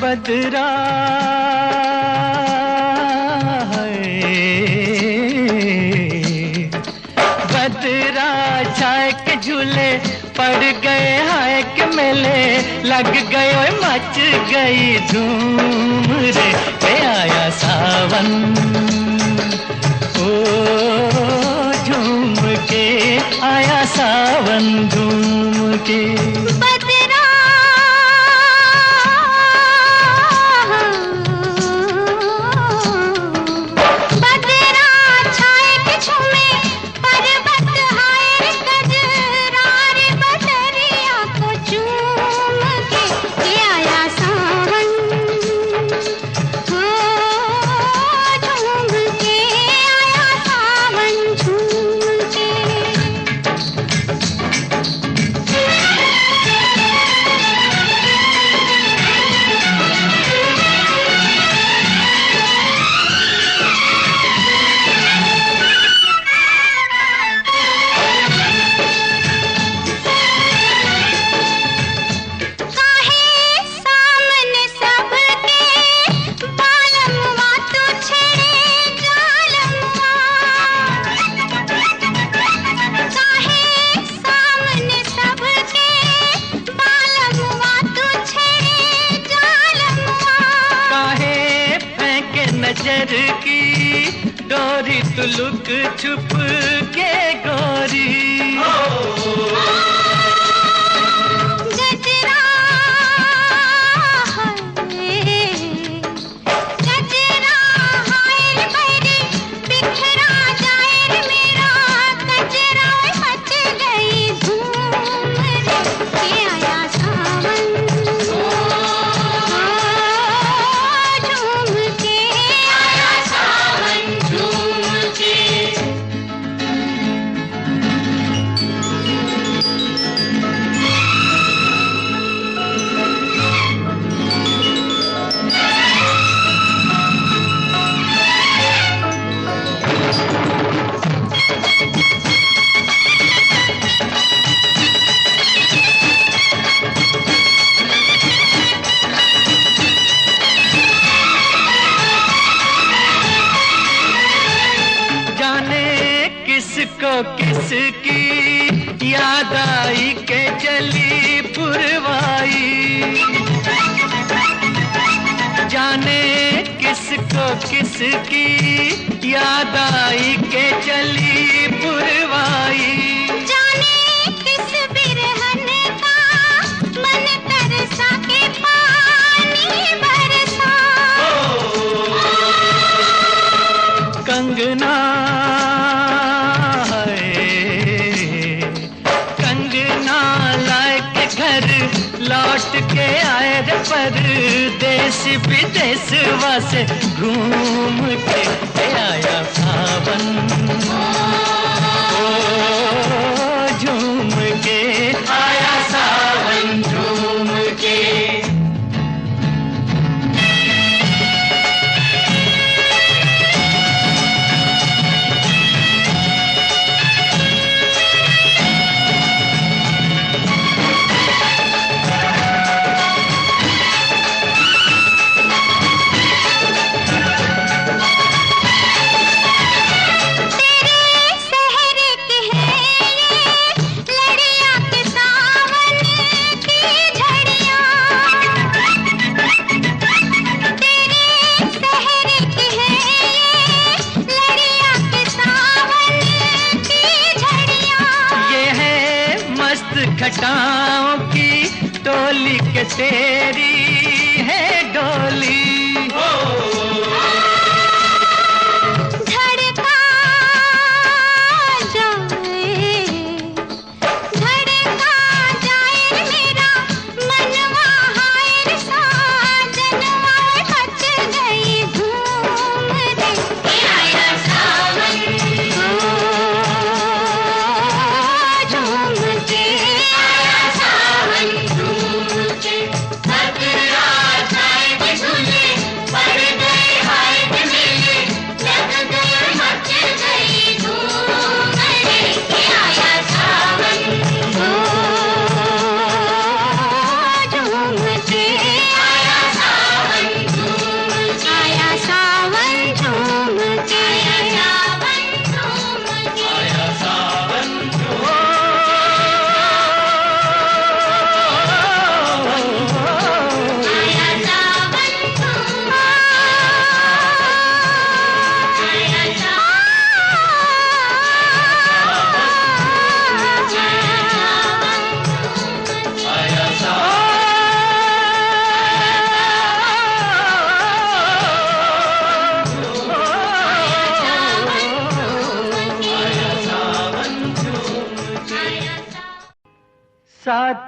बदरा बदरा छाए के झूले पड़ गए हाय के मेले लग गए ओए मच गई धूम रे आया सावन ओ झूम के आया सावन झूम के नजर की डोरी तू लुक छुप के गोरी किसको किसकी याद आई के चली पुरवाई जाने किसको किसकी याद आई के चली पुरवाई जाने किस बिरहन का मन तरसा के पानी बरसा कंगना लौट के आए रे परदेश विदेश वासे घूम के आया सावन झूम के आया सावन झूम के तेरे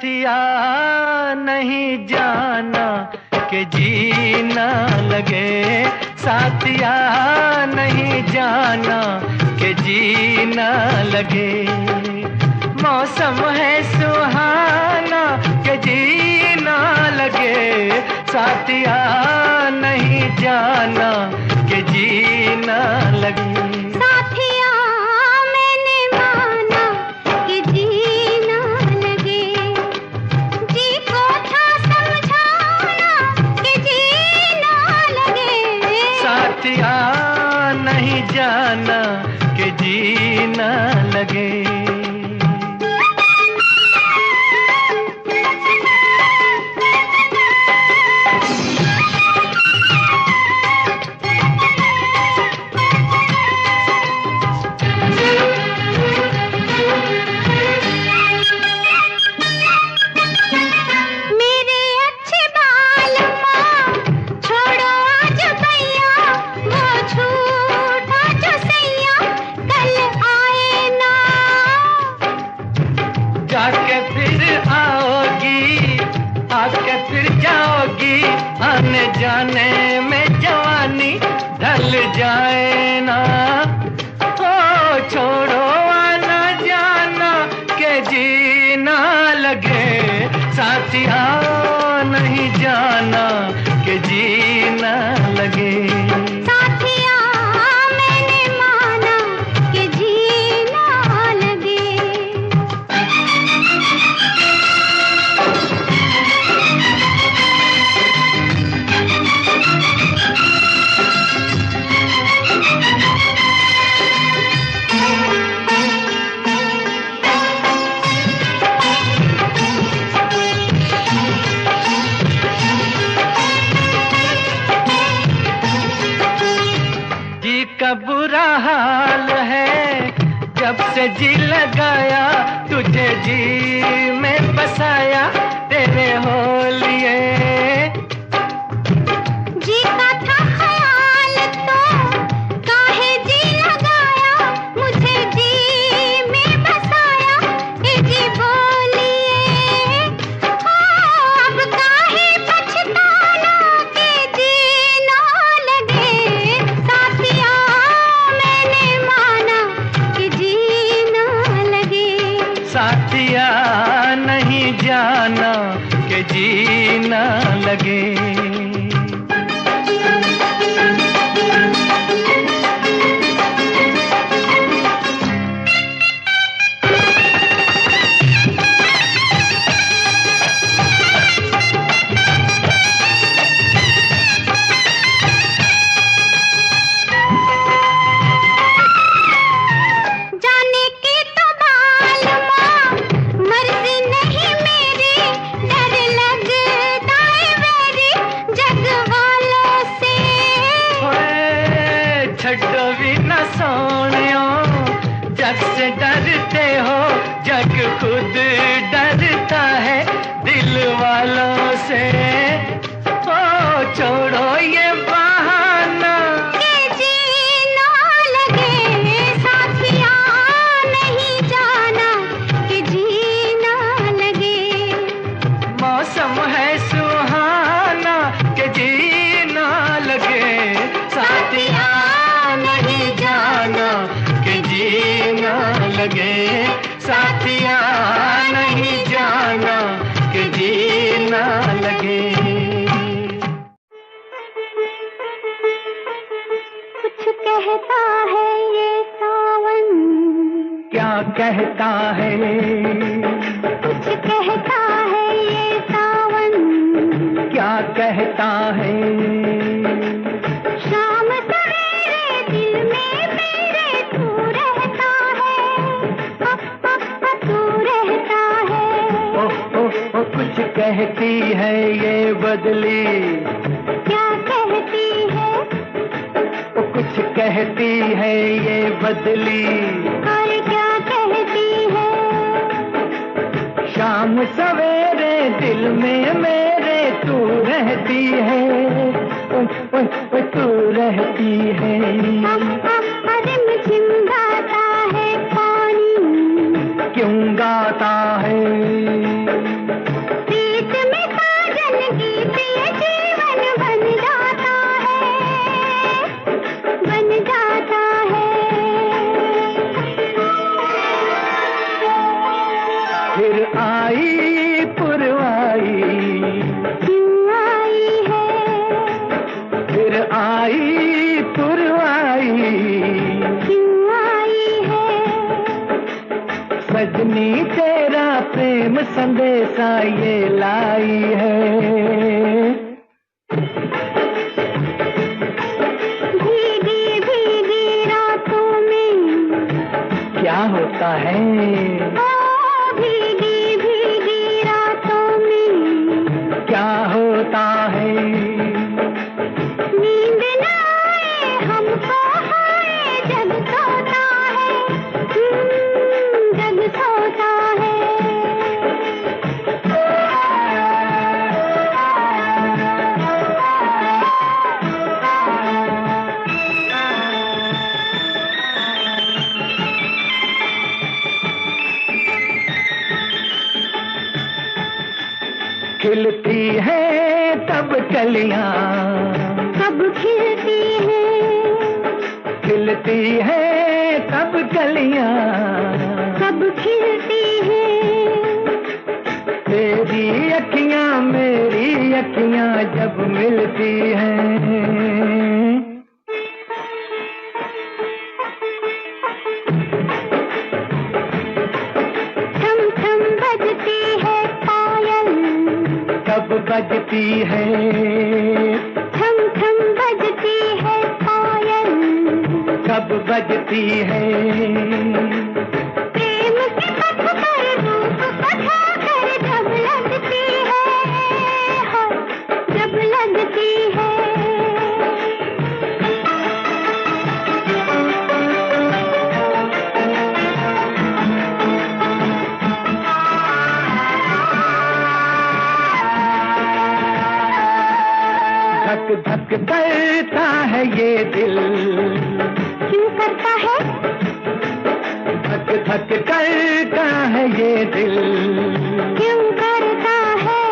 साथिया नहीं जाना कि जीना लगे, साथिया नहीं जाना कि जीना लगे। मौसम है सुहाना कि जीना लगे, साथिया नहीं जाना कि जीना लगे। साथिया मैंने माना कि जीना लगे, जी को था समझाना कि जीना लगे। साथिया नहीं जाना कि जीना लगे। आने जाने में जवानी ढल जाए ना, ओ छोड़ो आना जाना के जीना लगे। साथिया नहीं जाना के जीना लगे। साथिया मैंने माना कि जीना लगे। का बुरा हाल है जब से जी लगाया, तुझे जी में बसाया तेरे हो लिए। जी का था ख्याल तो काहे जी लगाया, मुझे जी में बसाया ए जी बोलिए। अब काहे पछताना के जीना लगे। साथिया मैंने माना कि जीना लगे। साथिया नहीं जाना कि जीना लगे। छड्डो भी न सोनियो, जग से डरते हो, जग खुद डरता है दिल वालों से। ओ छोड़ो ये बहाना के जीना लगे। साथिया नहीं जाना कि जीना लगे। मौसम है सुहाना कि जीना लगे। साथिया नहीं जाना कि जीना लगे। साथिया नहीं जाना कि जीना लगे। कुछ कहता है ये सावन, क्या कहता है? कुछ कहता है ये सावन, क्या कहता है? शाम सवेरे दिल में मेरे तू रहता है, तू रहता है। ओ कुछ कहती है ये बदली, क्या कहती है? ओ कुछ कहती है ये बदली। और क्या कहती है? शाम सवेरे दिल में मेरे तू रहती है, तू रहती है। रिमझिम गाता है पानी, क्यों गाता है? संदेशा ये लाई है। भीगी भीगी रातों में क्या होता है? भीगी भीगी रातों में क्या होता है? नींद न आए हमको हाय जग सोता है, जग सोता है। खिलती है तब कलियां, कब खिलती है, खिलती है तब कलियां, कब खिलती है। तेरी अखियां मेरी अखियां जब मिलती हैं। थम थम बजती है पायल, कब बजती है? थम थम बजती है पायल, कब बजती है? प्रेम के पथ पर रूप पथा कर जब लगती है, हाँ, जब लगती है। धक धक करता है ये दिल, क्यों करता है? धक धक करता है ये दिल, क्यों करता है?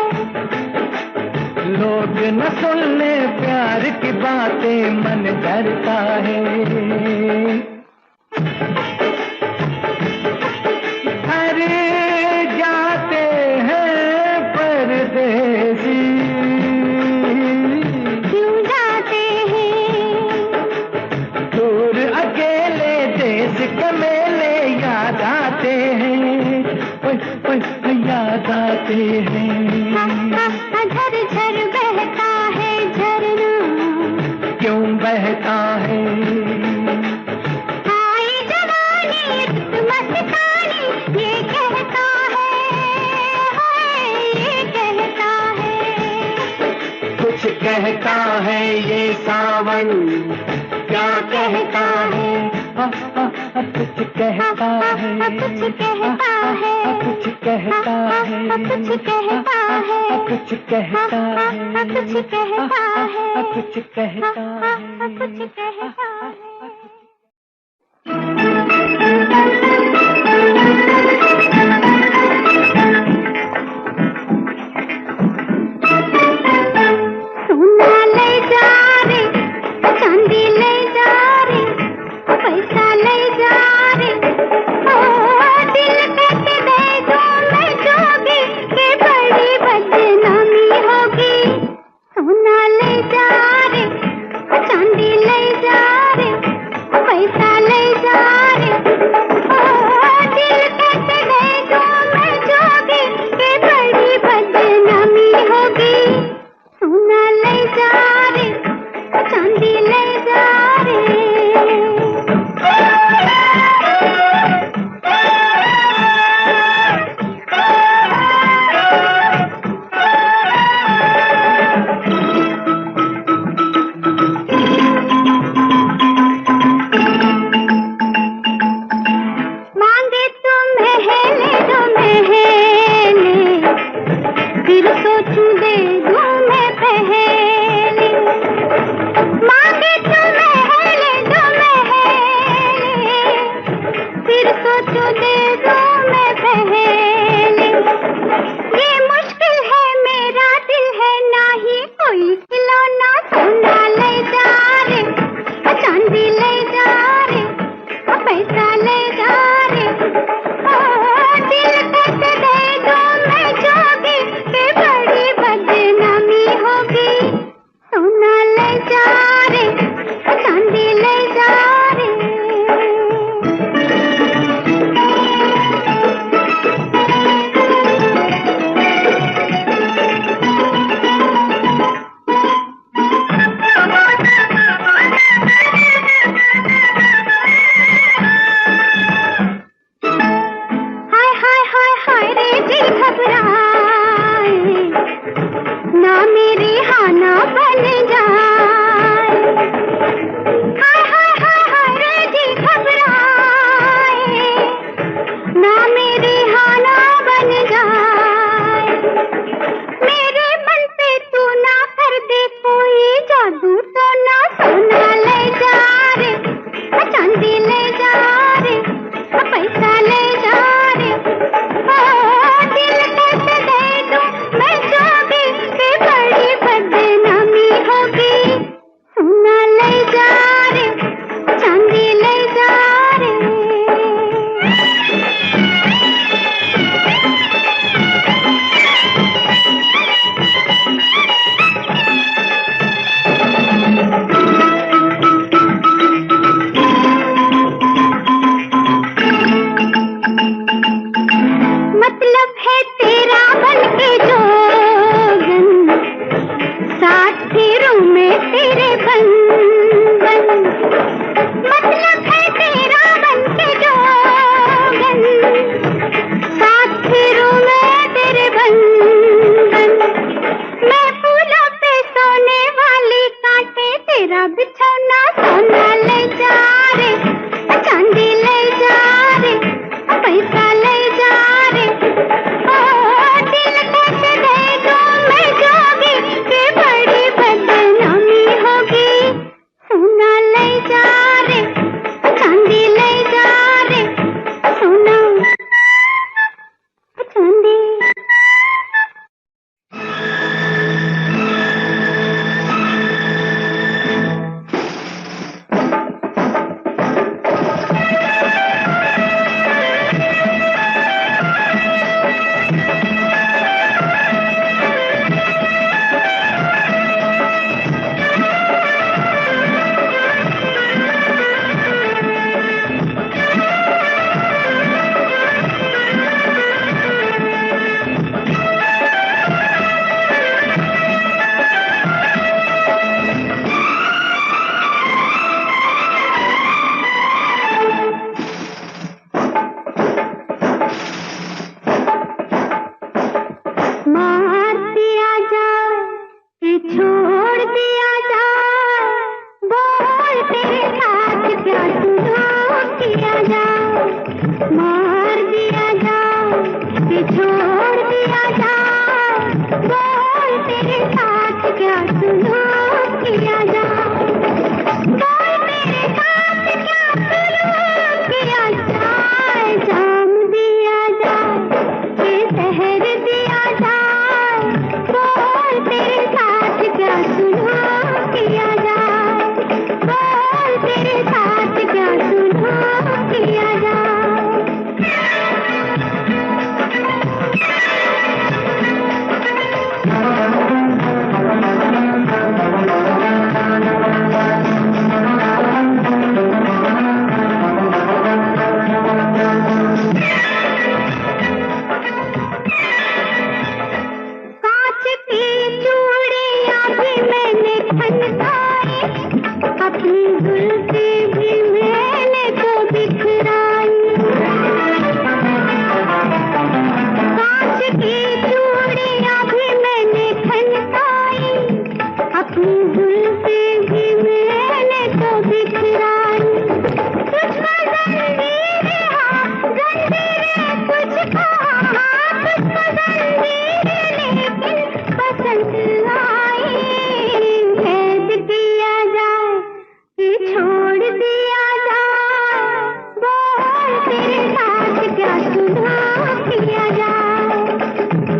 लोग न सुनने प्यार की बातें मन डरता है। अरे जाते हैं परदेसी, क्यों जाते हैं? दूर अकेले देश के मेले याद आते हैं, ओए, ओए, याद आते हैं। झर झर बहता है झरना, क्यों बहता है? आई जवानी रुत मस्तानी ये कहता है, हाय ये कहता है। कुछ कहता है ये सावन, क्या कहता है? कुछ कहता है, कुछ कहता है, कुछ कहता है, कुछ कहता है, कुछ कहता है, कुछ कहता है, कुछ कहता है। कुछ कहता है। सोना ले जा रे, चांदी ले जा रे, पैसा ले जा रे, ओ दिल कैसे दे दूं मैं जोगी के बड़ी बदनामी होगी। सोना ले जा रे, चांदी ले जा रे, पैसा ले जा रे, ओ दिल कैसे दे दूं मैं जोगी के बड़ी बदनामी होगी। सोना ले जा रे, चांदी ले जा रे। झूमे तेरे बंधन, मतलब है तेरा बन के जोगन, साथ फिरूं मैं तेरे बंधन। मैं फूलों पे सोने वाली कांटे तेरा बिछौना सोना ले जा रे, चांदी ले जा रे, पैसा ले जा रे, ओ दिल कैसे दे दूं मैं जोगी के बड़ी बदनामी होगी। सोना ले जा रे, चांदी ले जा रे, सोना चांदी। मार दिया जाए कि छोड़ दिया जाए, बोल तेरे साथ क्या सुलूक किया जाए। मार दिया जाए कि छोड़ दिया जाए, बोल तेरे साथ क्या सुलूक किया जाए। बोल तेरे साथ क्या सुलूक किया जाए, जाम दिया जाए कि जहर दिया जाए, बोल तेरे साथ क्या सुलूक किया जाए, बोल तेरे साथ क्या सुलूक किया जाए। कांच की चूड़ियां भी मैंने खनकाई, अपनी जुल्फी भी मैंने तो बिखराई। कांच की चूड़ियां भी मैंने खनकाई, अपनी जुल्फी भी मैंने तो बिखराई। तुझको जंजीरें हाँ जंजीरें तुझको हाँ, तुझको जंजीरें लेकिन पसंद आई। कैद किया जाए कि छोड़ दिया जाए, बोल तेरे साथ क्या सुलूक किया जाए,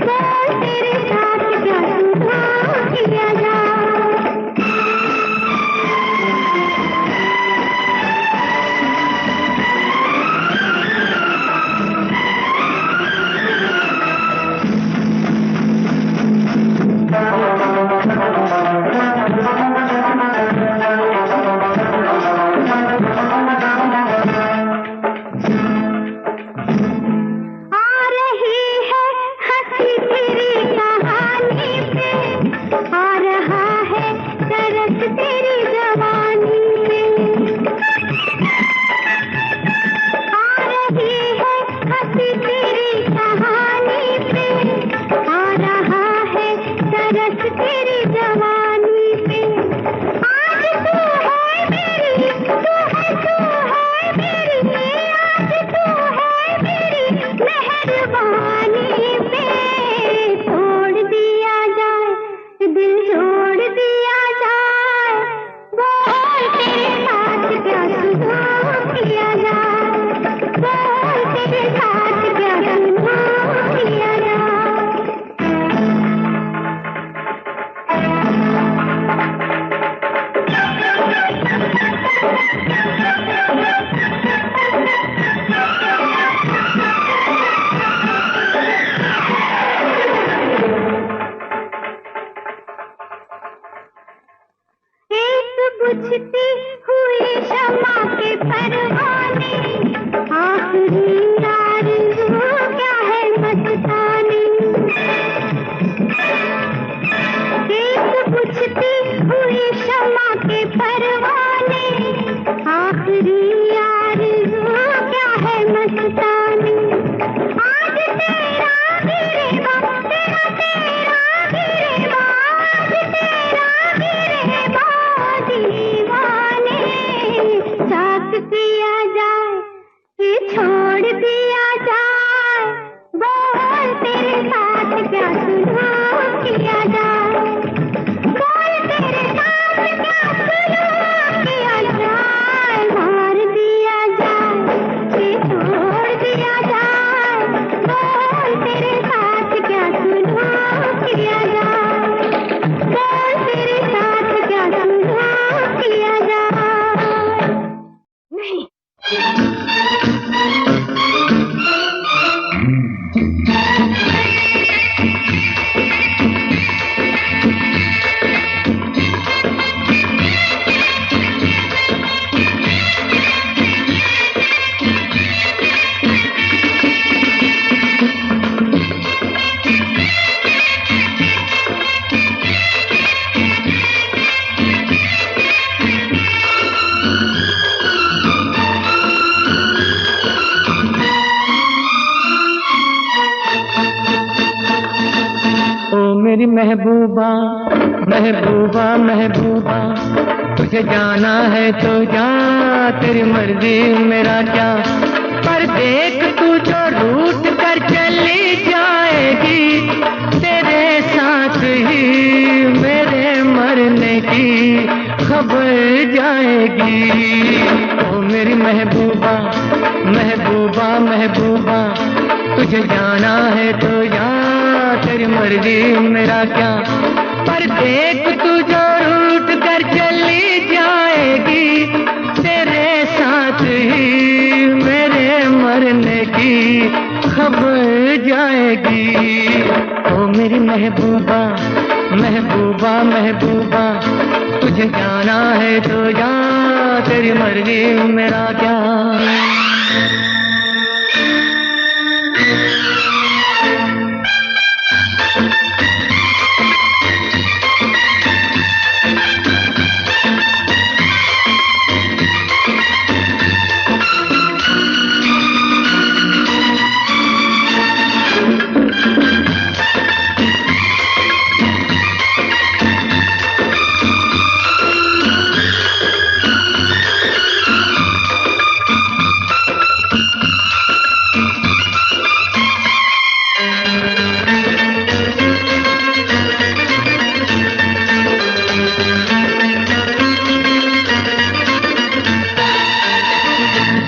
बोल तेरे साथ क्या सुलूक किया जाए। आ रही है हंसी तेरी कहानी पे, आ रहा है तरस तेरी जवानी पे। आ रही है हंसी तेरी कहानी पे, आ रहा है तरस तेरी जवानी पे। आज तू है मेरी, तू है मेरी, आज तू है मेरी मेहरबानी पे। तोड़ दिया जाए दिल जोड़ दिया जाए, बोल तेरे साथ क्या सुलूक किया जाए, बोल तेरे साथ क्या सुलूक किया जाए। बुझती हुई शमा के परवाने, आखिरी आरज़ू क्या है मस्तानी। एक बुझती हुई शमा के परवाने, आखिरी आरज़ू क्या है मस्तानी। आज तेरा गिरेबा, तेरा गिरेबा, आज तेरा गिरेबा दीवाने। साथ किया जाए कि छोड़ दिया जाए, बोल तेरे साथ क्या सुलूक किया जाए, बोल तेरे साथ क्या सुलूक किया जाए। मार दिया जाए कि छोड़ दिया जाए, बोल तेरे साथ क्या सुलूक किया जाए, बोल तेरे साथ क्या सुलूक किया जाए। नहीं मेरी महबूबा महबूबा महबूबा, तुझे जाना है तो जा, तेरी मर्जी मेरा क्या। पर देख तू जो रूठ कर चली जाएगी, तेरे साथ ही मेरे मरने की खबर जाएगी। ओ मेरी महबूबा महबूबा महबूबा, तुझे जाना है तो जा, तेरी मर्जी मेरा क्या। पर देख तू जो रूठ कर चली जाएगी, तेरे साथ ही मेरे मरने की खबर जाएगी। ओ मेरी महबूबा महबूबा महबूबा, तुझे जाना है तो जा, तेरी मर्जी मेरा क्या।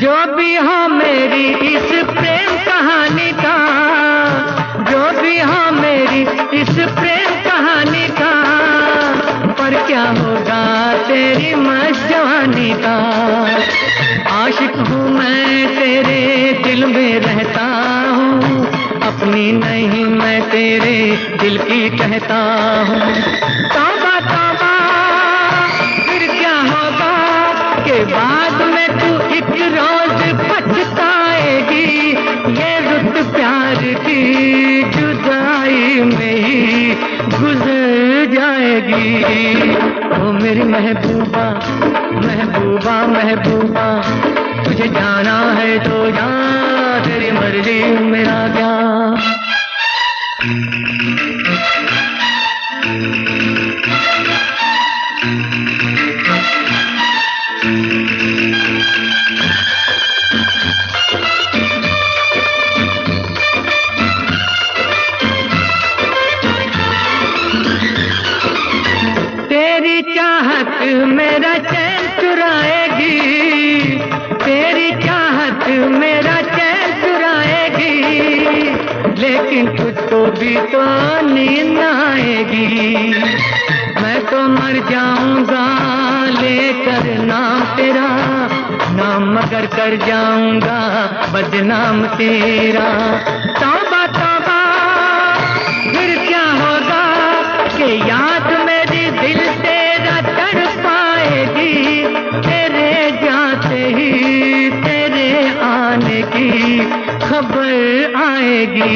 जो भी हो मेरी इस प्रेम कहानी का, जो भी हो मेरी इस प्रेम कहानी का, पर क्या होगा तेरी मस्त जवानी का। आशिक हूँ मैं तेरे दिल में रहता हूँ, अपनी नहीं मैं तेरे दिल की कहता हूँ। तौबा तौबा फिर क्या होगा के बाद में तू एक रोज पछताएगी, ये रुत प्यार की जुदाई में ही गुजर जाएगी। ओ मेरी महबूबा महबूबा महबूबा, तुझे जाना है तो जा, तेरी मर्जी मेरा क्या। तेरी चाहत मेरा चैन चुराएगी, तेरी चाहत मेरा चैन चुराएगी, लेकिन तुझको भी तो नींद आएगी। मैं तो मर जाऊंगा लेकर नाम तेरा, नाम मगर कर जाऊंगा बदनाम तेरा। तौबा तौबा फिर क्या होगा कि याद मेरी दिल तेरा तड़पाएगी, तेरे जाते ही तेरे आने की खबर आएगी।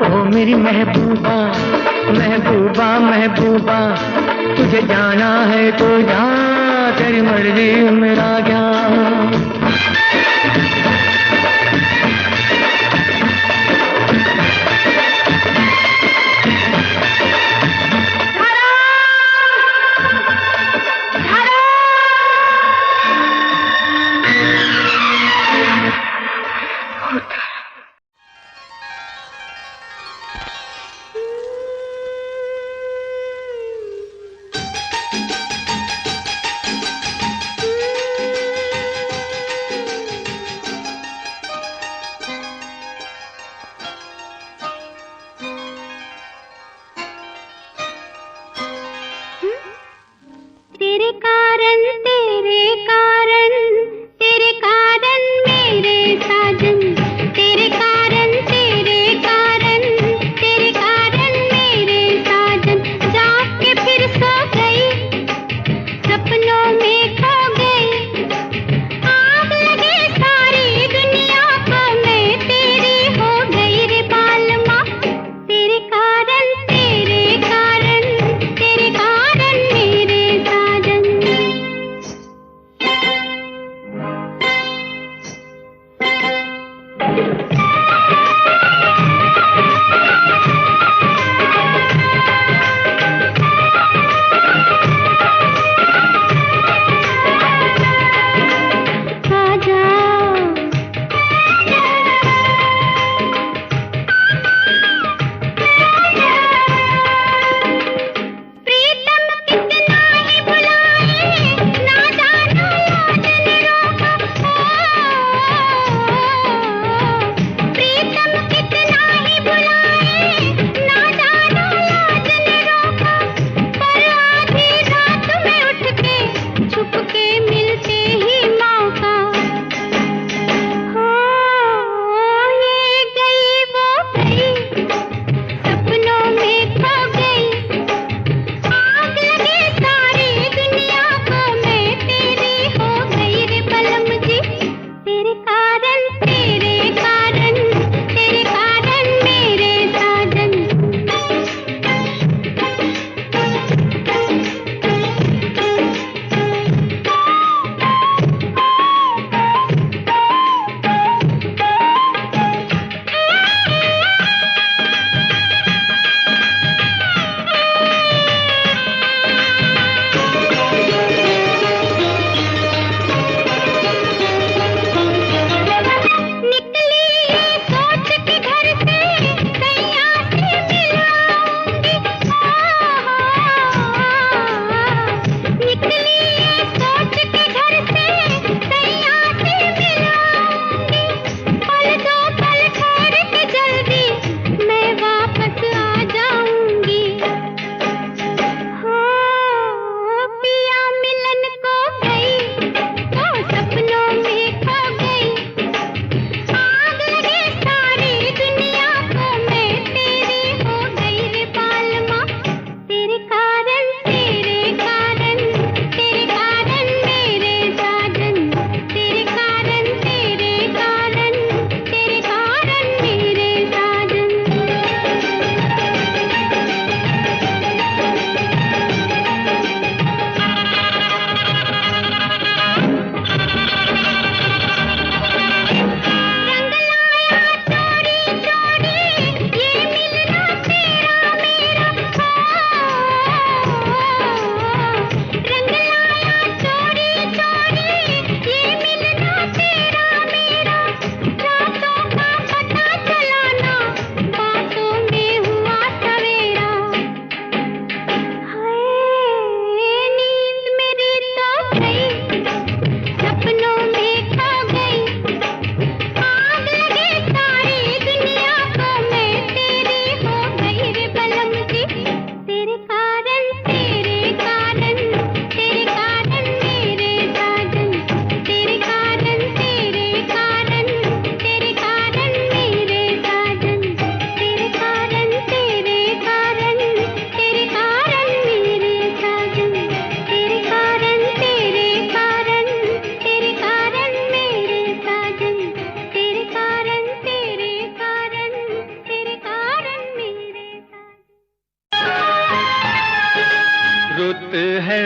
ओ मेरी महबूबा महबूबा महबूबा, तुझे जाना है तो जा, तेरी मर्जी मेरा क्या।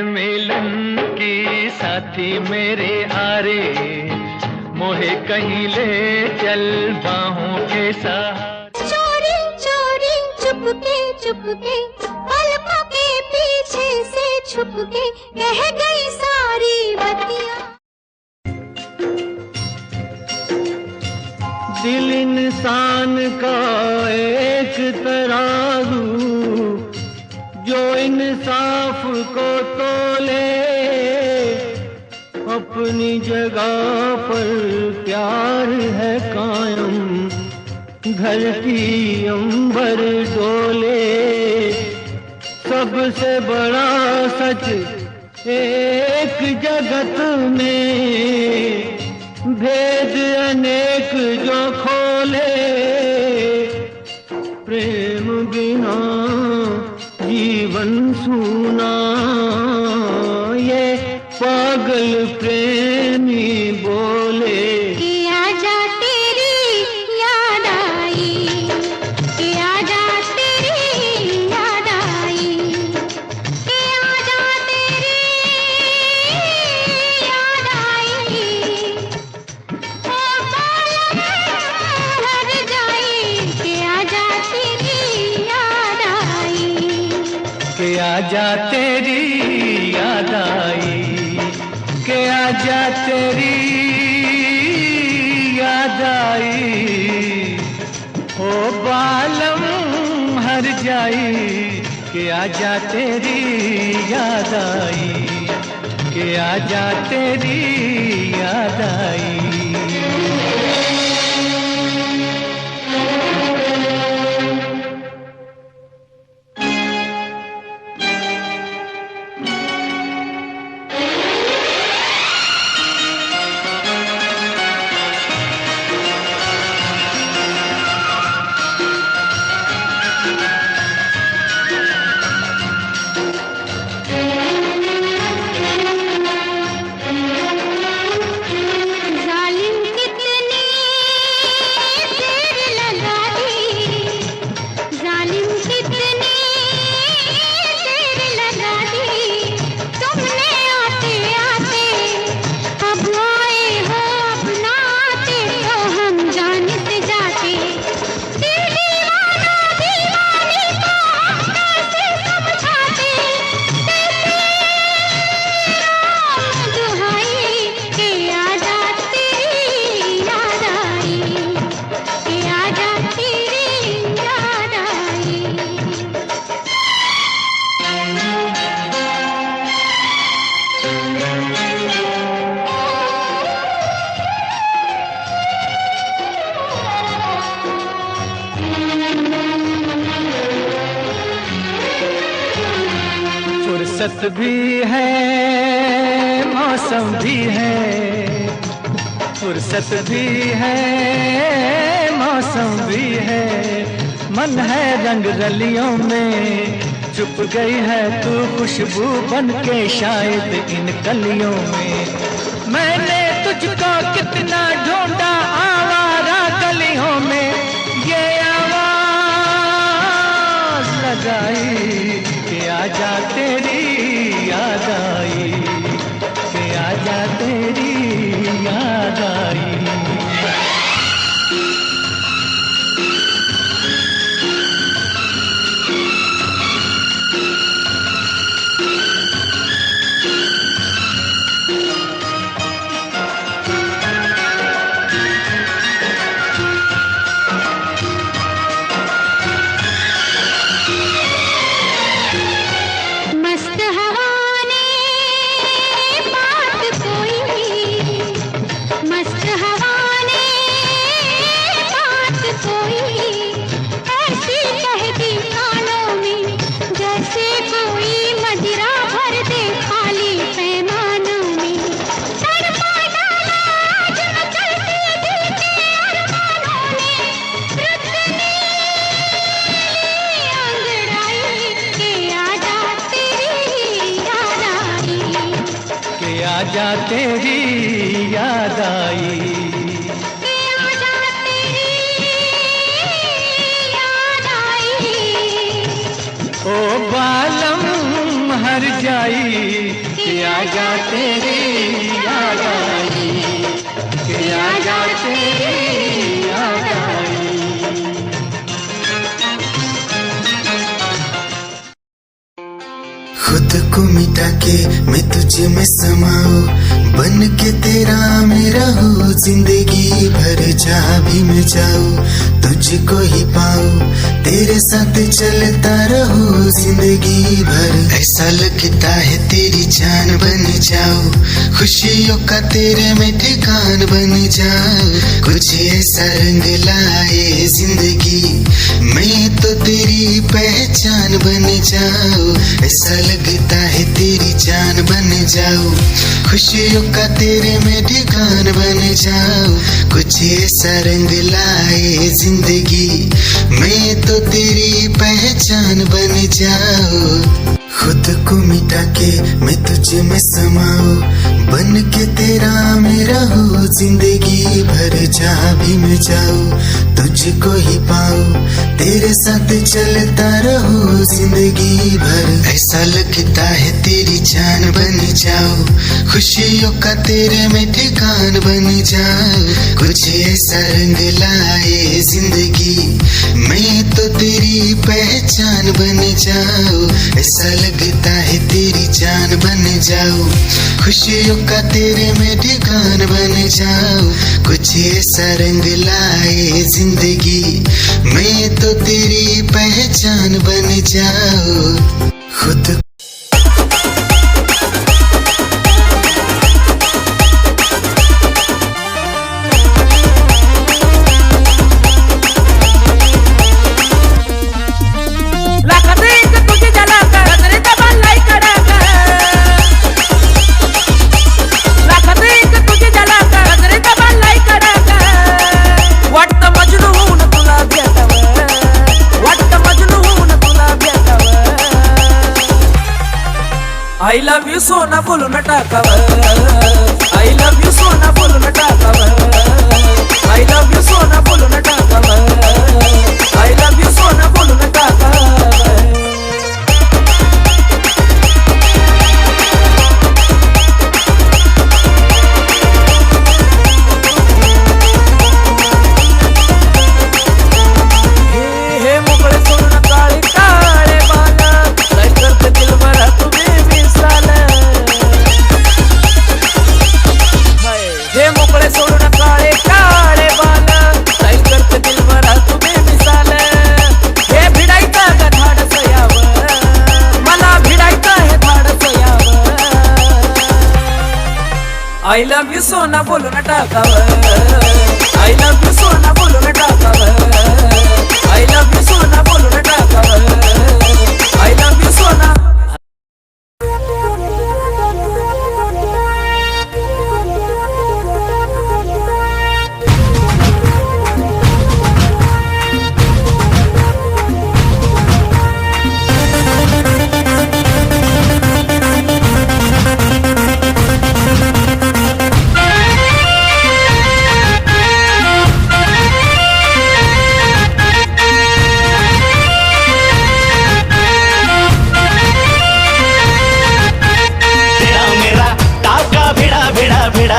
मिलन की साथी मेरे आरे, मोहे कहीं ले चल बाहों के सहारे। चोरी चोरी चुपके चुपके पलकों के पीछे से छुपके कह गई सारी बतियां। दिल इंसान का एक तराजू, जो इंसाफ को तोले, अपनी जगह पर प्यार है कायम, धरती अंबर डोले। सबसे बड़ा सच एक जगत में, भेद अनेक जो खोले। प्रेम बिना जीवन सूना, ये पागल प्रेमी बोले। कि आजा तेरी याद आई, कि आजा तेरी याद आई, कि आजा तेरी याद आई। ओ बालम हर जाई, कि आजा तेरी याद आई, कि आजा तेरी याद आई, कि आजा तेरी याद आई। ओ बालम हर जाई, कि आजा तेरी याद आई, कि आजा तेरी याद आई। जालिम कितनी देर लगा दी, जालिम कितनी देर लगा दी। तुमने आते आते अब आए हो, अपना आते तो हम जान से जाते। दिल दीवाना दीवानी को हम कैसे समझाते। दुहाई के आजा तेरी याद आई, के आजा तेरी याद आई। फुर्सत भी है, मौसम भी है, फुर्सत भी है, मौसम भी है। मन है रंग रलियों में, चुप गई है तू खुशबू बन के शायद इन कलियों में। मैंने तुझको कितना ढूंढा आवारा गलियों में, ये आवाज लगाई कि आजा तेरी याद आई, कि आजा तेरी याद आई। मस्त हवा ने बात कोई, मस्त हवा ने बात कोई, ऐसी कह दी कानों में जैसे कोई मदिरा भर दे खाली पैमानों में। तड़पा डाला आज मचलते दिल के अरमानों ने, रुतनी अंगड़ाई के आजा तेरी याद आई, कि आजा तेरी याद आई। के आजा तेरी याद आई। ओ बालम हर जाई, कि आजा तेरी याद आई, कि आजा तेरी याद आई। खुद को मिटा के मैं तुझे में समाऊं, बन के तेरा मैं रहूं, जिंदगी भर जहाँ भी मैं जाऊं तुझको ही पाऊं, तेरे साथ चलता रहूं जिंदगी भर। ऐसा लगता है तेरी जान बन जाऊं, खुशियों का तेरे में ठिकान बन जाऊं, कुछ ऐसा रंग लाए जिंदगी मैं तो तेरी पहचान बन जाऊं। ऐसा लगता है तेरी जान बन जाऊं, खुशियों का तेरे में ठिकान बन जाऊं, कुछ ऐसा रंग लाए जिंदगी मैं तो तेरी पहचान बन जाऊं। खुद को मिटा के मैं तुझे में समाऊं, बन के तेरा मैं रहूं, जिंदगी भर जहाँ भी मैं जाऊं तुझको ही पाऊं, तेरे साथ चलता रहूं जिंदगी भर। ऐसा लगता है तेरी जान बन जाऊं, खुशियों का तेरे में ठिकान बन जाऊं, कुछ ऐसा रंग लाए जिंदगी मैं तो तेरी पहचान बन जाऊं। ऐसा लगता है तेरी जान बन जाऊं, खुशियों का तेरे में ठिकान बन जाऊं, कुछ ऐसा रंग लाए जिंदगी मैं तो तेरी पहचान बन जाऊं। खुद I love you सोना बोलू न टाकावं, I love you सोना बोलू न टाकावं, I love you सोना बोलू न टाकावं, I love you सोना बोलू न टाकावं। हे मोकळे सोडून काळे काळे बाल, काय करते दिल भरा तुम्ही हे मोकळे सोडून काळे काळे बाल, काय करते दिल भरा तुम्ही मिसाल, हे भिडायचं का धाडस यावं, मला भिडायचं हे धाडस यावं। I love you सोना बोलू न टाकावं, I love you सोना बोलू न टाकावं, I love you सोना बोलू न टाकावं, I love you सोना।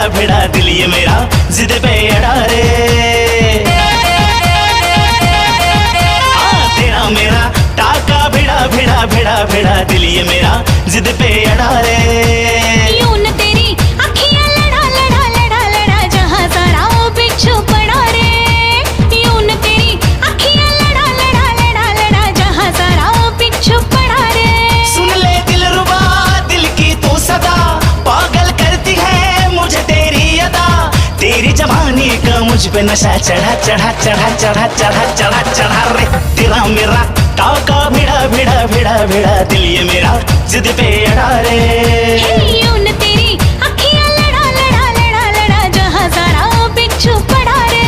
भिड़ा दिल ये मेरा जिद पे अड़ा रे, तेरा मेरा टाका भिड़ा भिड़ा भिड़ा भिड़ा दिल ये मेरा जिद पे अड़ा रे। यूं न तेरी अखियां लड़ा लड़ा लड़ा लड़ा जहां सारा वो बिच्छू पड़ा रे, यूं न तेरी अखियां लड़ा लड़ा लड़ा लड़ा जहां सारा वो बिच्छू पड़ा रे। सुन ले दिलरुबा दिल की तू सदा, पागल करती है मुझे तेरी अदा, तेरी जवानी का मुझ पे नशा चढ़ा चढ़ा चढ़ा चढ़ा चढ़ा चढ़ा चढ़ा रे। तेरा मेरा टाका भिड़ा भिड़ा भिड़ा भिड़ा दिल ये मेरा जिद पे अड़ा रे। यूं न तेरी अखियां लड़ा लड़ा लड़ा लड़ा जहां सारा वो बिच्छू पड़ा रे।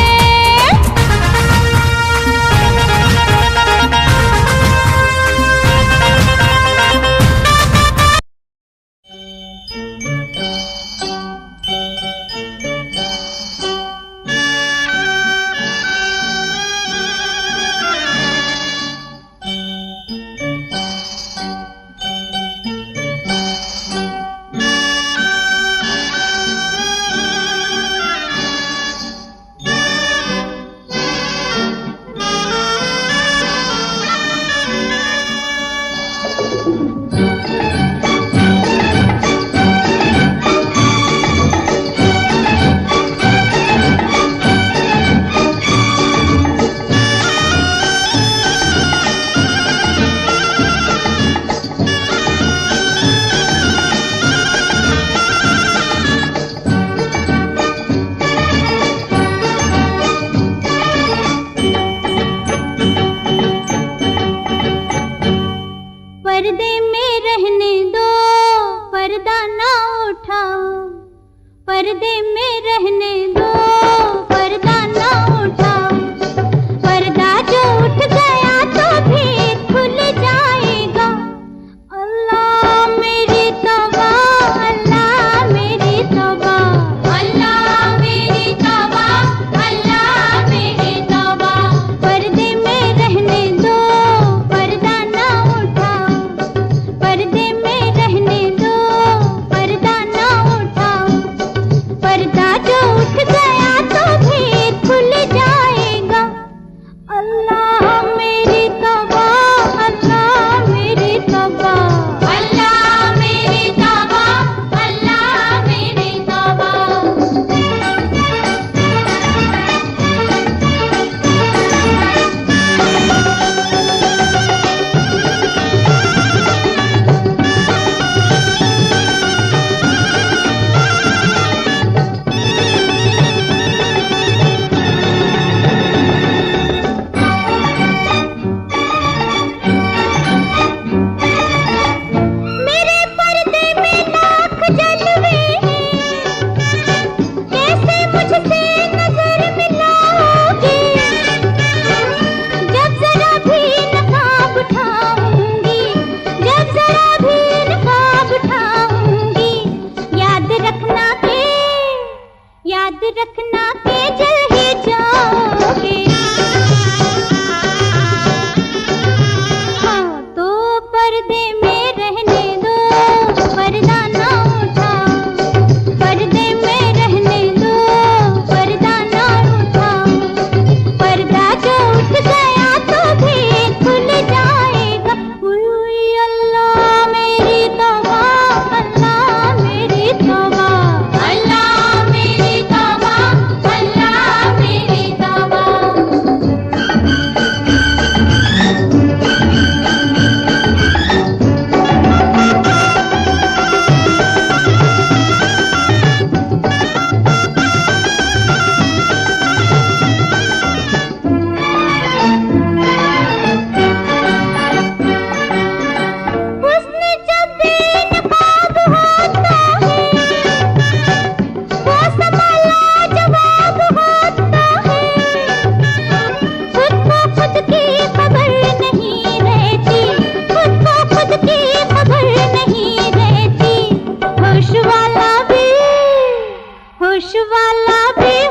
उठाओ, पर्दे में रहने दो, पर्दा ना उठाओ। पर्दा जो उठ गया तो भी खुल जाएगा। अल्लाह मेरी तौबा, अल्लाह मेरी तौबा, अल्लाह मेरी तौबा, अल्लाह मेरी तौबा। पर्दे में रहने दो, पर्दा ना उठाओ, पर्दे में रहने दो, पर्दा ना उठाओ। पर्दा जो उठ गया तो भी खुल जाएगा। अल्लाह मेरी तौबा, अल्लाह मेरी तौबा, अल्लाह मेरी तौबा, अल्लाह मेरी तौबा। मेरे पर्दे में लाख जलवे हैं, कैसे मुझसे नजर मिलाओगे? जब जरा भी नकाब उठाऊंगी, जब जरा भी नकाब उठाऊंगी, याद रखना के जल ही जाओगे। हाँ तो पर्दे में रहने दो, पर्दा ना उठाओ, पर्दे में रहने दो, पर्दा ना उठाओ। पर्दा जो उठ गया तो भी खुल जाएगा। उई अल्लाह मेरी तौबा, अल्लाह मेरी तौबा, अल्लाह मेरी तौबा, अल्लाह मेरी तौबा। हुस्न जब बेनकाब होता है, वो संभाला जवाब होता है। खुद को खुद की खबर नहीं रहती, खुद को खुद की खबर नहीं रहती। होश वाला भी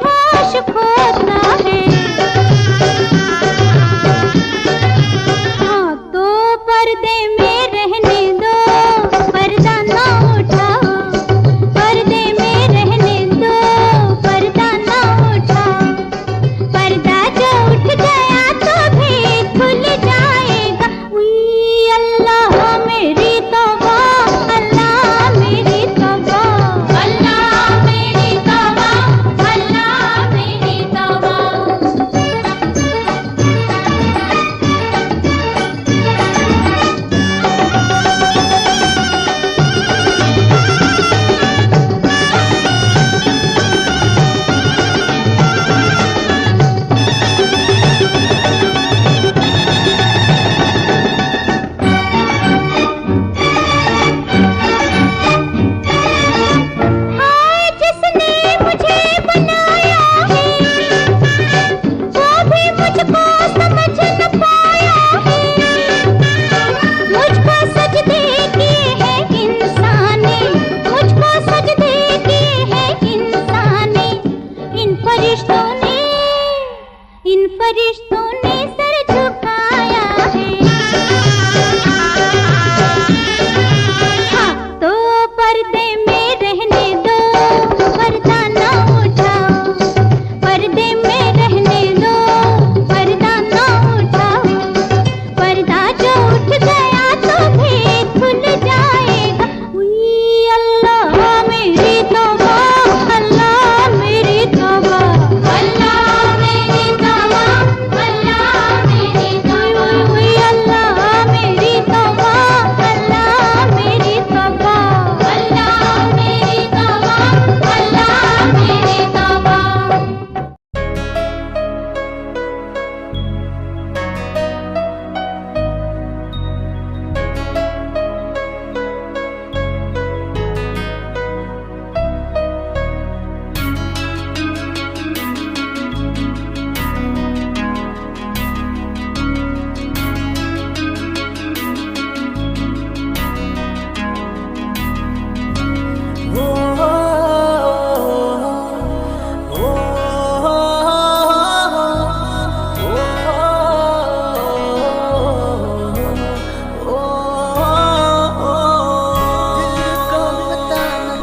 होश खोता है। हाँ तो पर्दे में रहने दो, पर्दा ना उठाओ, पर्दे में रहने दो, पर्दा ना उठाओ। पर्दा जो उठ गया तो भी खुल जाएगा। उई अल्लाह मेरी तौबा, अल्लाह मेरी तौबा, अल्लाह मेरी तौबा, अल्लाह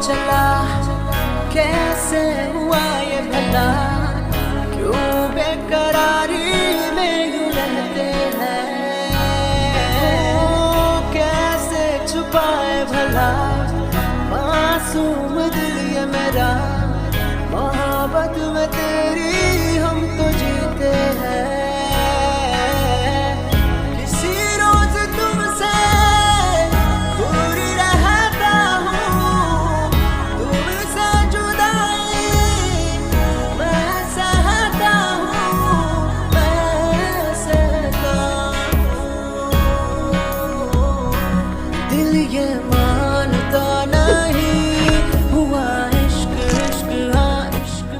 चला कैसे हुआ ये भला, क्यों बेकरारी में यूं रहते हैं, कैसे छुपाए भला मासूम दिल ये मेरा, मोहब्बत में तेरी हम तो जीते हैं। किसी रोज तुमसे दूर रहता हूँ, तुमसे जुदाई मैं सहता हूँ, मैं सहता हूँ। दिल ये मानता नहीं हुआ इश्क इश्क हाँ इश्क।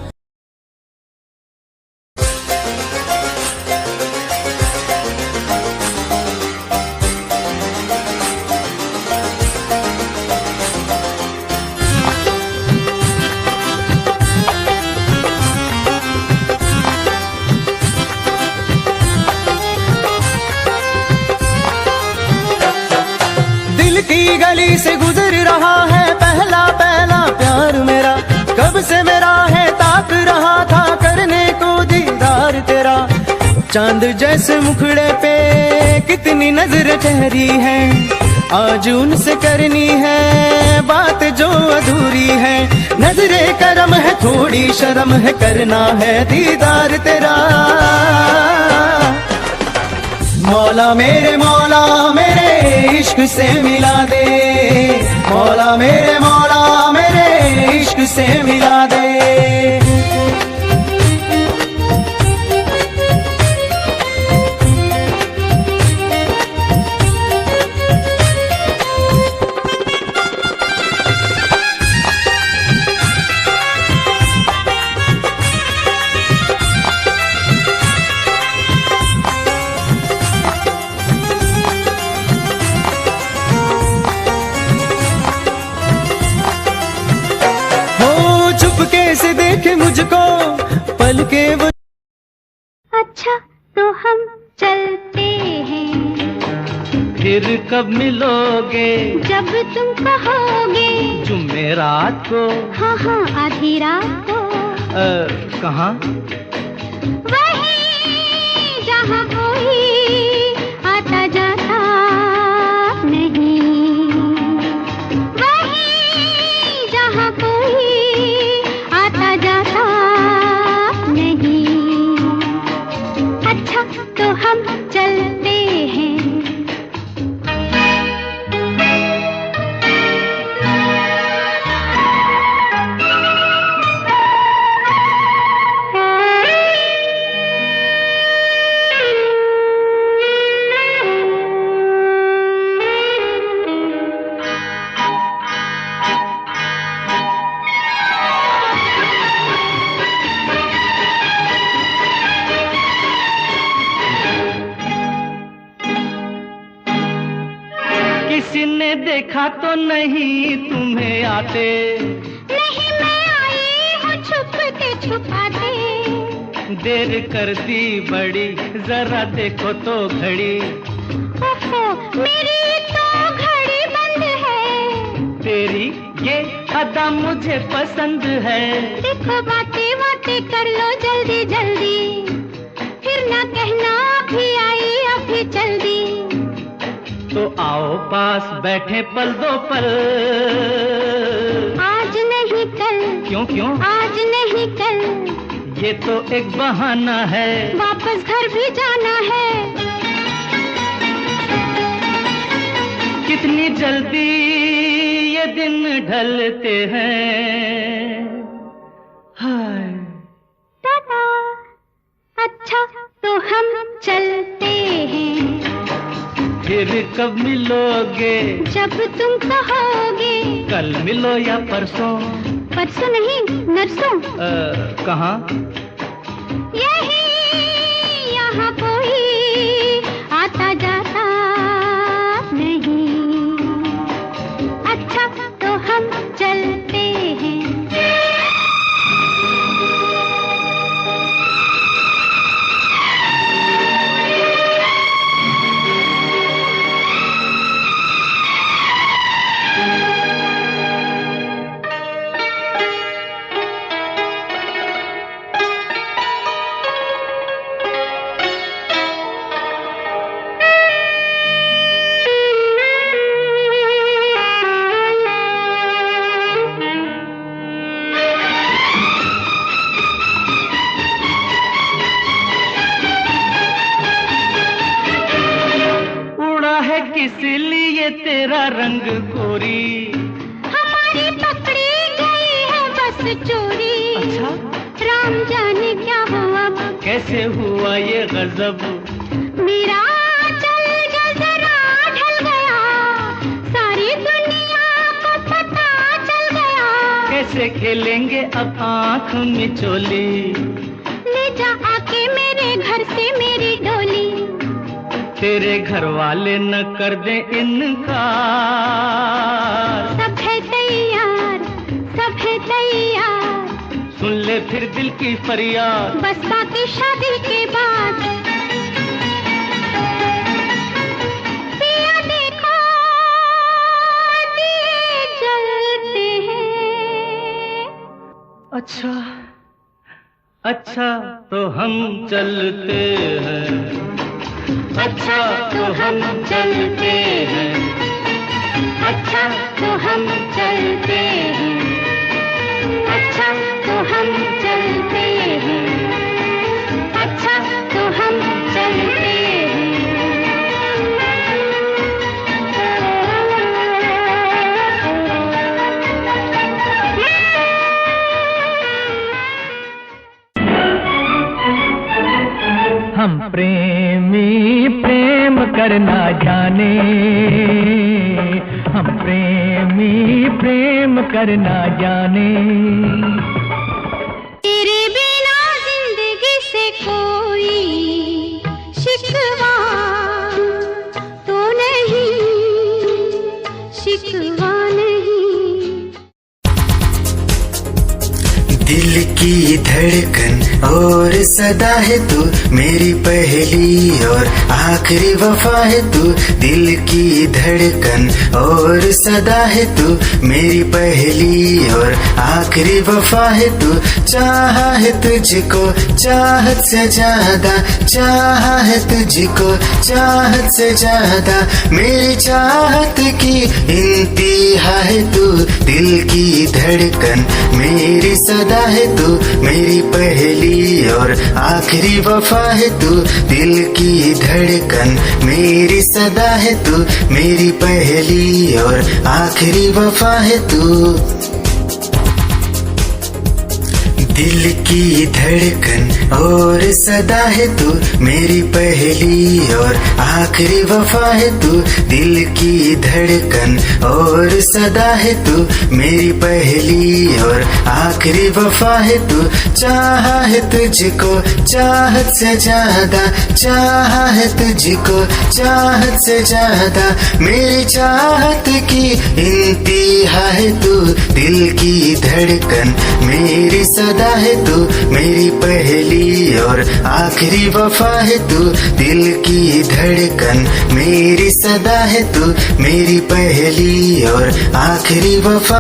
दिल की गली से गुजर रहा है पहला पहला प्यार मेरा, कब से मेरा है ताक रहा था करने को दीदार तेरा। चांद जैसे मुखड़े पे कितनी नजर ठहरी है, आज उनसे करनी है बात जो अधूरी है। नजरे करम है थोड़ी शर्म है, करना है दीदार तेरा। मौला मेरे इश्क से मिला दे, मौला मेरे इश्क से मिला दे। चुपके से देखे मुझको पल के वो। अच्छा तो हम चलते हैं, फिर कब मिलोगे? जब तुम कहोगे। जुमेरात को? हाँ हाँ आधी रात को। कहाँ? वहीं जहाँ कोई आता जाता नहीं, वहीं जहाँ कोई आता जाता नहीं। अच्छा तो हम चलते हैं। किसी ने देखा तो नहीं तुम्हें आते? नहीं मैं आई हूँ छुपते छुपाते। देर कर दी बड़ी, जरा देखो तो घड़ी। ओहो मेरी तो घड़ी बंद है। तेरी ये अदा मुझे पसंद है। देखो बातें बातें कर लो जल्दी जल्दी, फिर ना कहना अभी आई अभी जल्दी। तो आओ पास बैठे पल दो पल। आज नहीं कल। क्यों क्यों? आज नहीं कल। ये तो एक बहाना है, वापस घर भी जाना है। कितनी जल्दी ये दिन ढलते हैं। हाय टाटा। अच्छा तो हम चलते हैं, फिर कब मिलोगे? जब तुम कहोगे। कल मिलो या परसों? परसों नहीं नरसों। कहाँ? यही यहाँ कोई आता जाता नहीं। अच्छा तो हम चलते हैं। इसलिए तेरा रंग गोरी। हमारी पकड़ी गई है बस चोरी। अच्छा, राम जाने क्या हुआ, कैसे हुआ ये गजब। मेरा चल जो जरा ढल गया, सारी दुनिया को पता चल गया। कैसे खेलेंगे अब आँख में चोली। ले जा आके मेरे घर से मेरी डोली। तेरे घर वाले न कर दे इनकार। सब है तैयार, सब है तैयार। सुन ले फिर दिल की फरियाद, बस बाकी शादी के बाद। पिया देखो दिए जलते हैं। अच्छा अच्छा तो हम चलते हैं। अच्छा तो हम चलते हैं। अच्छा तो हम चलते हैं। अच्छा तो हम चलते हैं। अच्छा तो हम चलते हैं। हम प्रेमी प्रेम करना जाने, हम प्रेमी प्रेम करना जाने। तेरे बिना जिंदगी से कोई शिकवा तो नहीं, शिकवा नहीं। दिल की धड़कन और सदा है तू, मेरी पहली और आखिरी वफा है तू। दिल की धड़कन और सदा है तू, मेरी पहली और आखिरी वफा है तू। चाहा है तुझको चाहत से ज्यादा, चाहा है तुझको चाहत से ज्यादा। मेरी चाहत की इंतहा है तू, दिल की धड़कन मेरी सदा है तू। मेरी पहली और आखिरी वफा है तू, दिल की धड़कन मेरी सदा है तू। मेरी पहली और आखिरी वफा है तू। दिल की धड़कन और सदा है तू, मेरी पहली और आखिरी वफा है तू। दिल की धड़कन और सदा है तू, मेरी पहली और आखिरी वफा है तू। चाहा है तुझको चाहत से ज्यादा, चाहा है तुझको चाहत से ज्यादा। मेरी चाहत की इंतहा है तू, दिल की धड़कन मेरी सदा है तू। मेरी पहली और आखिरी वफा है तू, दिल की धड़कन मेरी सदा है तू। मेरी पहली और आखिरी वफा।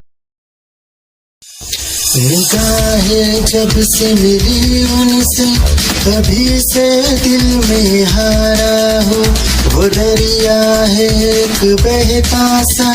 निगाहें जब से मिली उनसे, तभी से दिल में हारा हो। वो दरिया है एक बहता सा,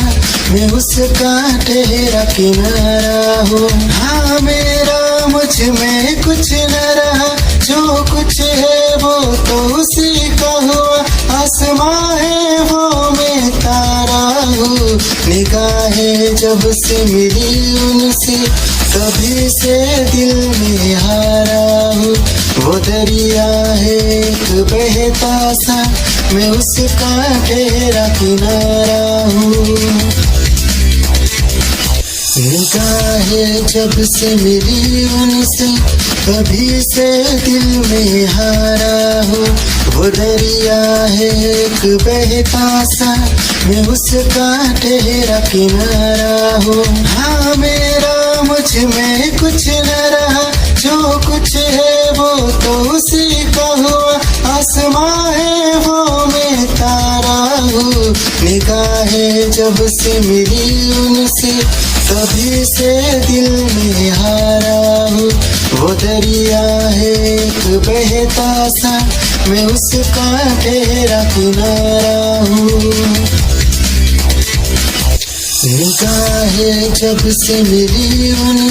मैं उसका ठहरा किनारा हो। हाँ मेरा मुझ में कुछ न रहा, जो कुछ है वो तो उसी का हुआ। आसमां है वो मैं तारा हूँ। निगाहें जब से मिली उनसे, तभी से दिल में हारा हूँ। वो दरिया है एक बहता सा, मैं उसका ठहरा किनारा हूँ। निगाहें जब से मिली उनसे, तभी से दिल में हारा हूँ। वो दरिया है एक बहता सा, मैं उसका ठहरा किनारा हूँ। हाँ मेरा मुझ में कुछ न रहा, जो कुछ है वो तो उसी का हुआ। आसमां है वो मैं तारा हूँ। निगाहें जब से मिली उनसे, तभी से दिल में हारा हूँ। वो दरिया है एक बहता सा, मैं उसका ठहरा किनारा हूँ। निगाहें जब से मिली उनसे,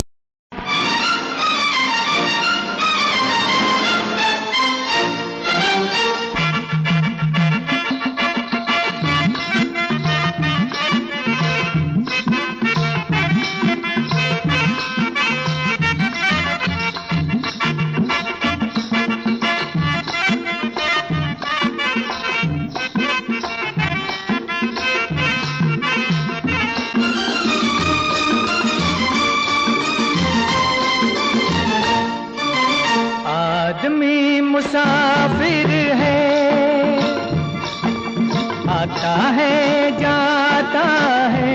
आता है जाता है,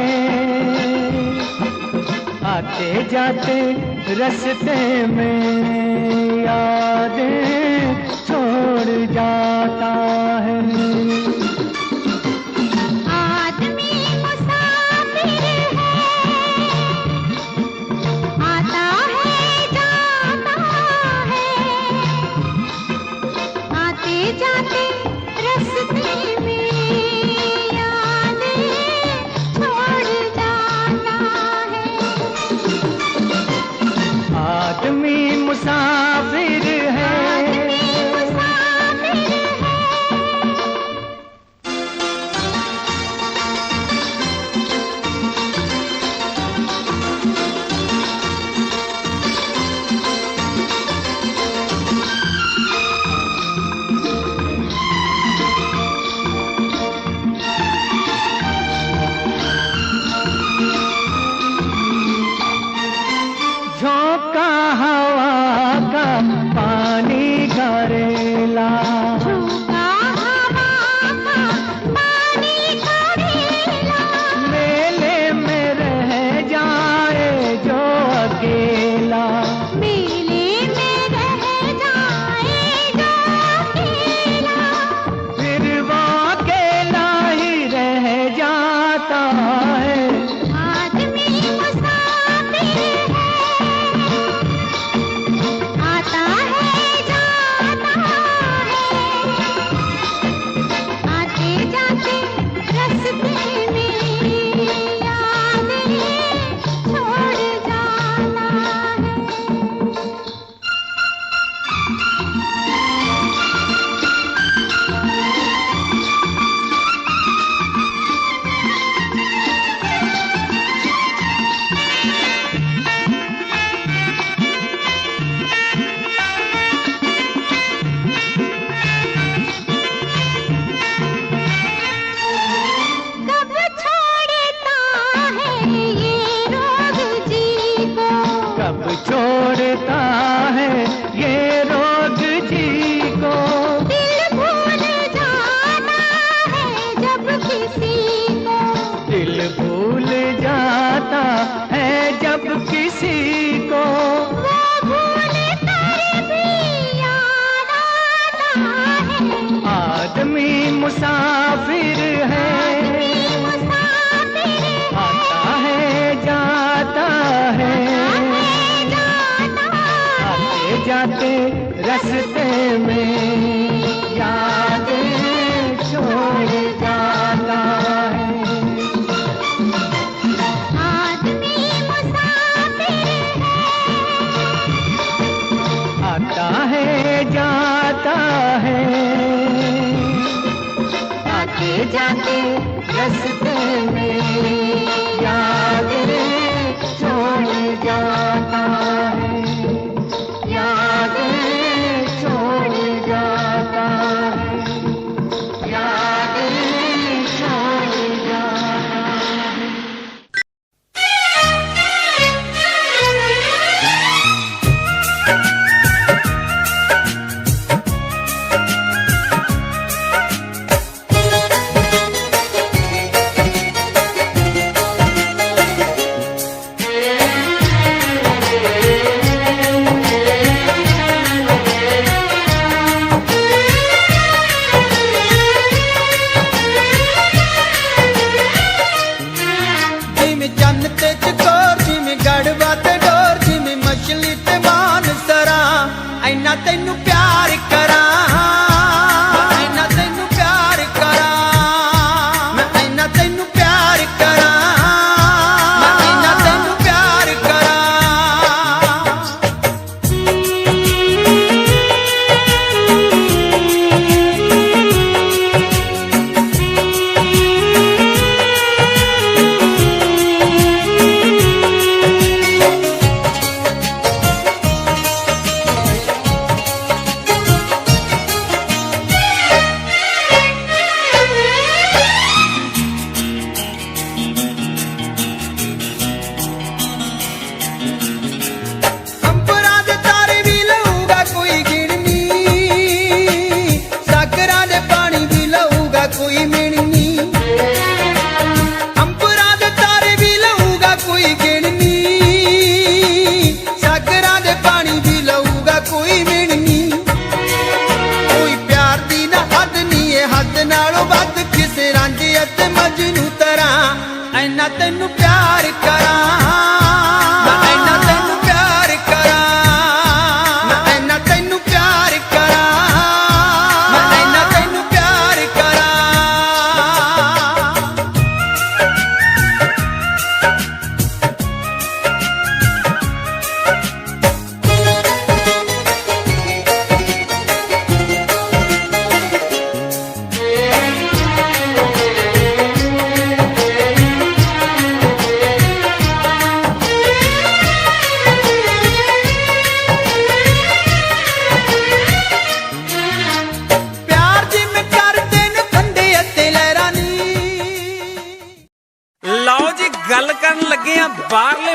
आते जाते रास्ते में यादें छोड़ जाता है। आदमी मुसाफिर है, आता है जाता है, आते जाते रास्ते में यादें छोड़ जाता है। आदमी मुसाफिर है, झोंका हवा का पानी घरेला, झोंका हवा का पानी घरेला, मेले में रह जाए जो अकेला, मेले में रह जाए जो अकेला, फिर वो अकेला ही रह जाता है। आदमी मुसाफिर है, आता है जाता है, आते जाते रास्ते में यादें छोड़ जाता है। कब छोड़ता है ये रोग जी को, कब छोड़ता है ये रोग जी को, दिल भूल जाता है जब किसी को, दिल भूल जाता है जब किसी को, वो भूल कर भी याद आता है। आदमी मुसाफिर है, मुसाफिर आता है जाता है, आते जाते रास्ते में यादें छोड़ जाता है। आदमी मुसाफिर है, आता है जाता है, आते जाते रास्ते में यादें छोड़ जाता है, यादें छोड़ जाता है, यादें छोड़ जाता है।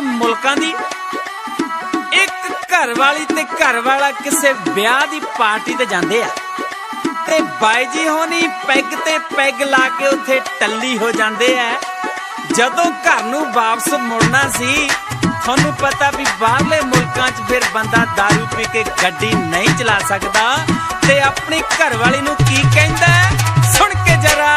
मुल्कां दी एक घर वाली ते घर वाला किसे ब्याह दी पार्टी ते जांदे आ ते बाई जी होनी पैग ते पैग ला के उत्थे टल्ली हो जांदे आ। जदों घर नूं वापस मुड़ना सी थानू पता भी बाहरले मुल्कां च फिर बंदा दारू पी के गड्डी नहीं चला सकदा ते अपनी घर वाली नूं की कहंदा सुन के जरा।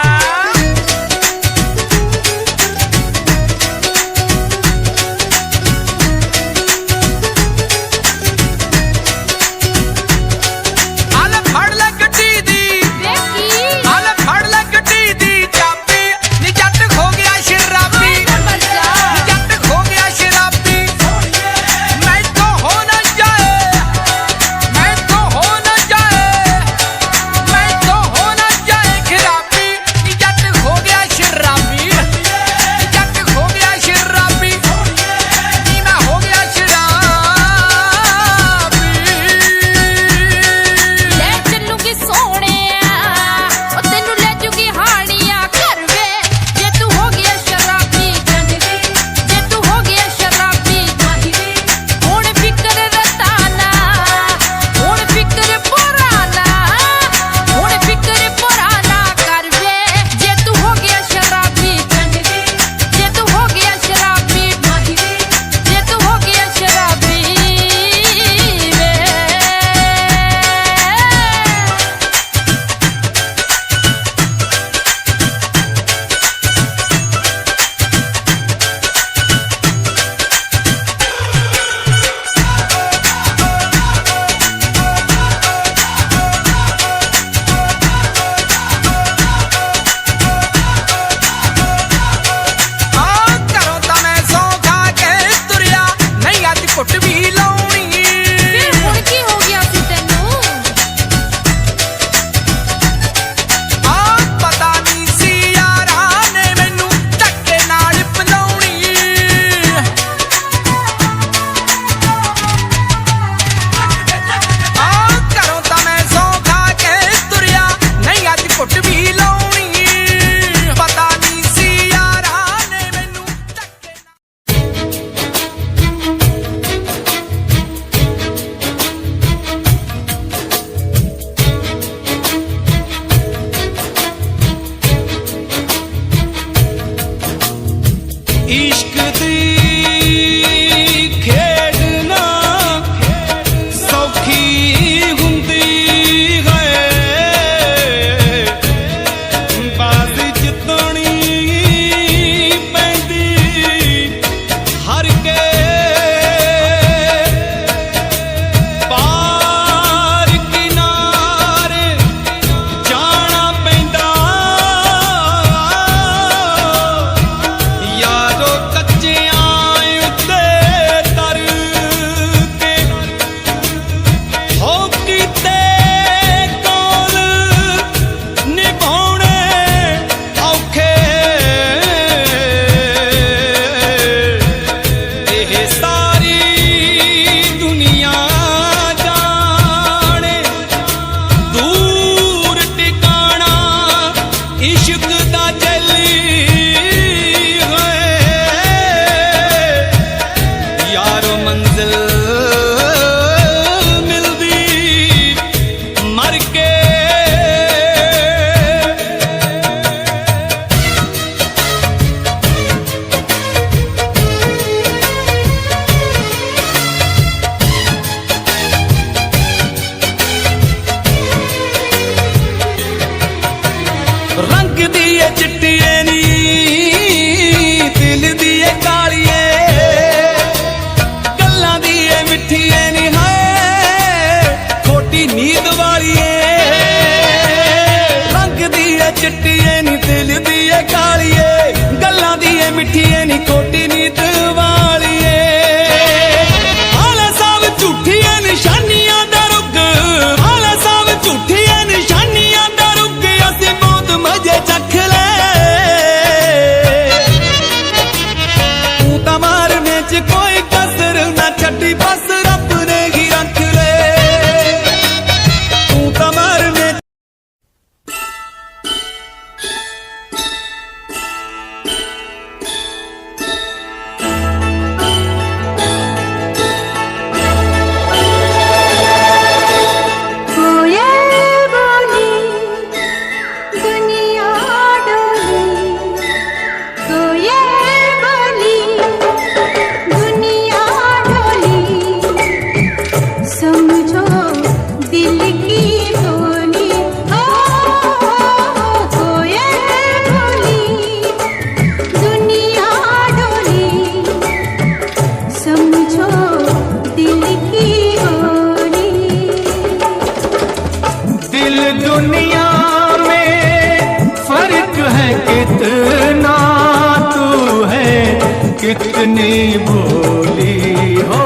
कितनी भोली हो।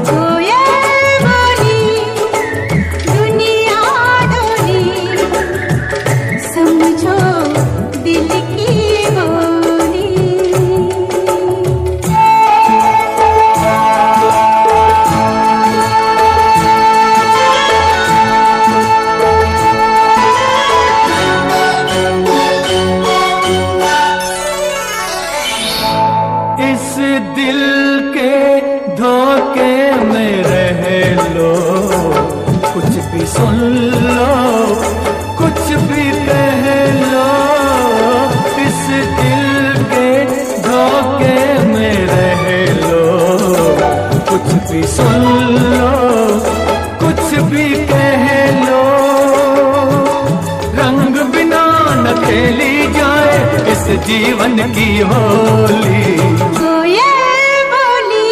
कोयल बोली दुनिया डोली, समझो दिल की बोली। इस दिल के धोखे में रह लो, कुछ भी सुन लो, कुछ भी कह लो। इस दिल के धोखे में रह लो, कुछ भी सुन लो, कुछ भी कह लो। रंग बिना न खेली जाए इस जीवन की होली। कोयल बोली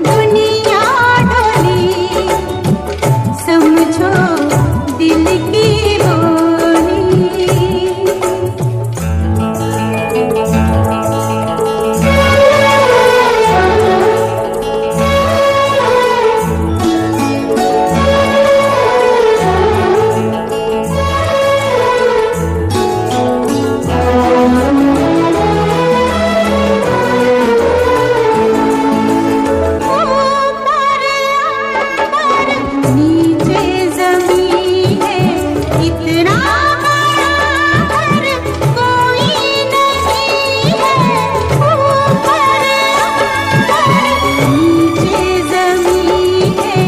दुनिया डोली, समझो दिल की बोली। नीचे ज़मीन है इतना बड़ा घर कोई नहीं है। ऊपर नीचे ज़मीन है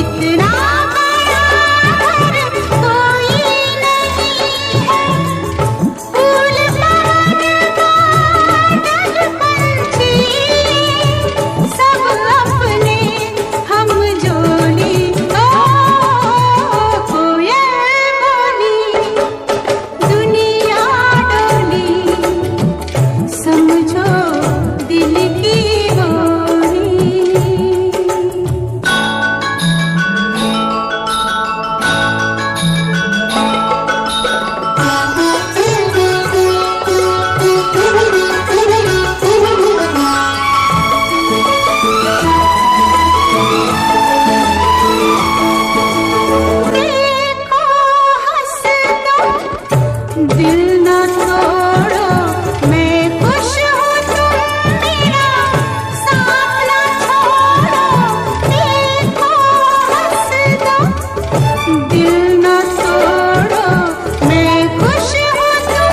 इतना बड़ा घर कोई नहीं है। फूल बागल पंछी सब अपने हम जोड़ी। कोयल बोली दुनिया डोली, समझो दिल की बोली। देखो हंस दो दिल न तोड़ो, मैं खुश हूँ तुम मेरा साथ न छोड़ो। देखो हंस दो दिल न तोड़ो, मैं खुश हूँ तुम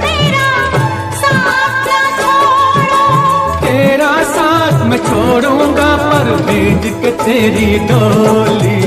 मेरा साथ न छोड़ो। तेरा साथ मैं छोड़ूंगा पर भेज के तेरी डोली।